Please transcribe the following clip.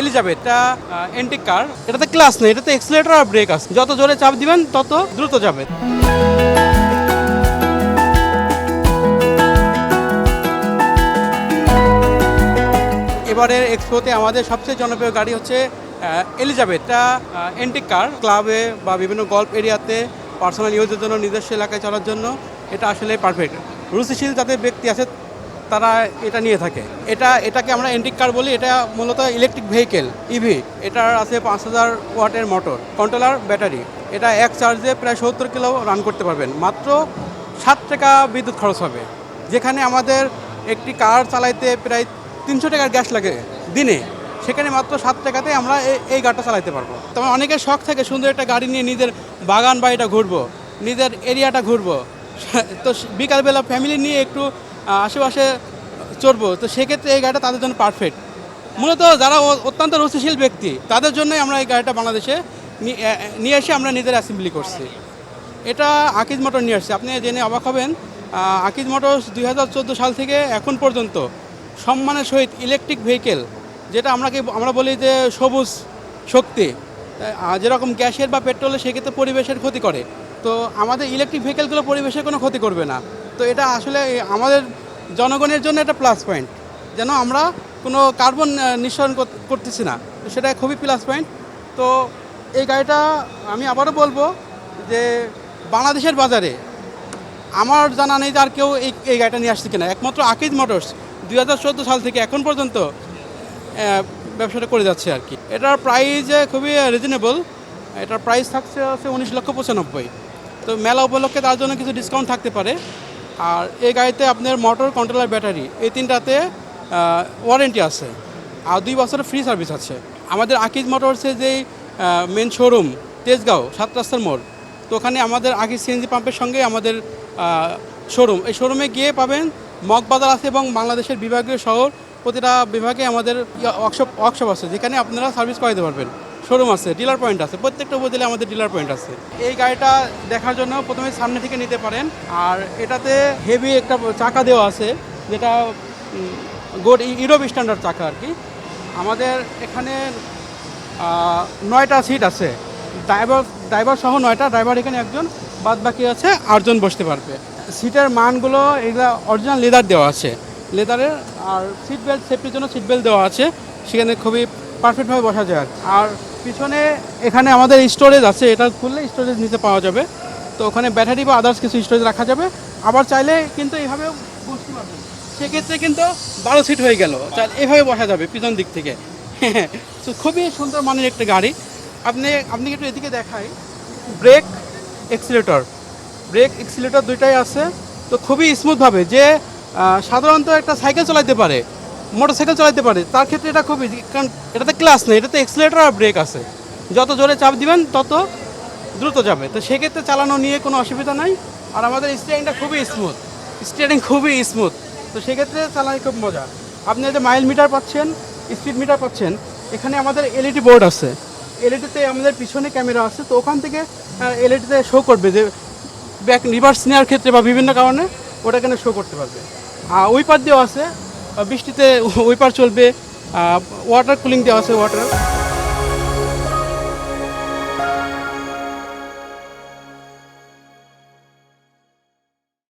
Elizabeth, এটা antique কার। এটাতে class নেই, এটাতে এক্সিলারেটর আর ব্রেক আছে। যত জোরে চাপ দিবেন তত দ্রুত যাবে। এবারের এক্সপোতে আমাদের সবচেয়ে জনপ্রিয় গাড়ি হচ্ছে এলিজাবেথ, এটা এন্টিক কার। ক্লাবে বা বিভিন্ন গল্ফ এরিয়াতে পার্সোনাল ইউজের জন্য, নিজস্ব এলাকায় চলার জন্য এটা আসলে পারফেক্ট। রুচিশীল যাদের ব্যক্তি আছে তারা এটা নিয়ে থাকে। এটাকে আমরা এন্টিক কার বলি। এটা মূলত ইলেকট্রিক ভেহিকেল, ইভি। এটার আছে 5000 ওয়াটের মোটর, কন্ট্রোলার, ব্যাটারি। এটা এক চার্জে প্রায় 70 কিলো রান করতে পারবেন। মাত্র 7 টাকা বিদ্যুৎ খরচ হবে, যেখানে আমাদের একটি কার চালাইতে প্রায় 300 টাকার গ্যাস লাগে দিনে। সেখানে মাত্র 7 টাকাতে আমরা এই গাড়িটা চালাতে পারবো। তবে অনেকের শখ থাকে সুন্দর একটা গাড়ি নিয়ে নিজের বাগান বাড়িটা ঘুরবো, নিজের এরিয়াটা ঘুরবো। তো বিকালবেলা ফ্যামিলি নিয়ে একটু আশেপাশে চড়বো, তো সেক্ষেত্রে এই গাড়িটা তাদের জন্য পারফেক্ট। মূলত যারা অত্যন্ত রুচিশীল ব্যক্তি তাদের জন্যই আমরা এই গাড়িটা বাংলাদেশে নিয়ে এসে আমরা নিজের অ্যাসেম্বলি করছি। এটা আকিজ মোটর নিয়ে আসছে। আপনি জেনে অবাক হবেন, আকিজ মোটরস 2014 সাল থেকে এখন পর্যন্ত সম্মানের সহিত ইলেকট্রিক ভেহিকেল, যেটা আমরা বলি যে সবুজ শক্তি, যেরকম গ্যাসের বা পেট্রোলের সেক্ষেত্রে পরিবেশের ক্ষতি করে, তো আমাদের ইলেকট্রিক ভেহিকেলগুলো পরিবেশের কোনো ক্ষতি করবে না। তো এটা আসলে আমাদের জনগণের জন্য একটা প্লাস পয়েন্ট, যেন আমরা কোনো কার্বন নিঃসরণ করতেছি না, তো সেটা খুবই প্লাস পয়েন্ট। তো এই গাড়িটা আমি আবারও বলবো যে বাংলাদেশের বাজারে আমার জানা নেই যে আর কেউ এই গাড়িটা নিয়ে আসছে কিনা। একমাত্র আকিজ মোটরস 2014 সাল থেকে এখন পর্যন্ত ব্যবসাটা করে যাচ্ছে আর কি। এটার প্রাইস খুবই রিজনেবল। এটার প্রাইস থাকছে 19,95,000। তো মেলা উপলক্ষে তার জন্য কিছু ডিসকাউন্ট থাকতে পারে। আর এই গাড়িতে আপনার মোটর, কন্ট্রোলার, ব্যাটারি এই তিনটাতে ওয়ারেন্টি আছে, আর 2 বছরের ফ্রি সার্ভিস আছে। আমাদের আকিজ মোটরসের যেই মেন শোরুম তেজগাঁও 7 রাস্তার মোড়, তো ওখানে আমাদের আকিজ সিএনজি পাম্পের সঙ্গে আমাদের শোরুম। এই শোরুমে গিয়ে পাবেন মগবাজার আছে এবং বাংলাদেশের বিভাগীয় শহর প্রতিটা বিভাগে আমাদের ওয়ার্কশপ আছে, যেখানে আপনারা সার্ভিস করাতে পারবেন। শোরুম আছে, ডিলার পয়েন্ট আছে, প্রত্যেকটা উপজেলায় আমাদের ডিলার পয়েন্ট আছে। এই গাড়িটা দেখার জন্য প্রথমে সামনে থেকে নিতে পারেন। আর এটাতে হেভি একটা চাকা দেওয়া আছে, যেটা গোড ইউরোপ স্ট্যান্ডার্ড চাকা আর কি। আমাদের এখানে 9টা সিট আছে, ড্রাইভার সহ 9টা। ড্রাইভার এখানে একজন, বাদ বাকি আছে 8জন বসতে পারবে। সিটের মানগুলো এগুলো অরিজিনাল লেদার দেওয়া আছে, লেদারের। আর সিট বেল্ট, সেফটির জন্য সিট বেল্ট দেওয়া আছে, সেখানে খুবই পারফেক্টভাবে বসা যায়। আর পিছনে এখানে আমাদের স্টোরেজ আছে, এটা খুললে স্টোরেজ নিতে পাওয়া যাবে। তো ওখানে ব্যাটারি বা আদার্স কিছু স্টোরেজ রাখা যাবে। আবার চাইলে কিন্তু এইভাবেও বসতে পারবেন, সেক্ষেত্রে কিন্তু 12 সিট হয়ে গেল। এভাবে বসা যাবে পিছন দিক থেকে। তো খুবই সুন্দর মানের একটা গাড়ি। আপনি একটু এদিকে দেখাই। ব্রেক এক্সিলেটর দুইটাই আছে। তো খুবই স্মুথভাবে, যে সাধারণত একটা সাইকেল চালাতে পারে, মোটরসাইকেল চালাতে পারে, তার ক্ষেত্রে এটা খুবই, কারণ এটাতে ক্লাস নেই, এটাতে এক্সিলেটর আর ব্রেক আছে। যত জোরে চাপ দিবেন তত দ্রুত যাবে। তো সেক্ষেত্রে চালানো নিয়ে কোনো অসুবিধা নাই। আর আমাদের স্টিয়ারিংটা খুবই স্মুথ। তো সেক্ষেত্রে চালানো খুব মজা। আপনি যে মাইল মিটার পাচ্ছেন, স্পিড মিটার পাচ্ছেন, এখানে আমাদের এলইডি বোর্ড আছে। এলইডিতে আমাদের পিছনে ক্যামেরা আছে, তো ওখান থেকে এলইডিতে শো করবে যে ব্যাক রিভার্স নেওয়ার ক্ষেত্রে বা বিভিন্ন কারণে ওটা এখানে শো করতে পারবে। উইপার দেওয়া আছে, বৃষ্টিতে উইপার চলবে। ওয়াটার কুলিং দেওয়া আছে, ওয়াটার।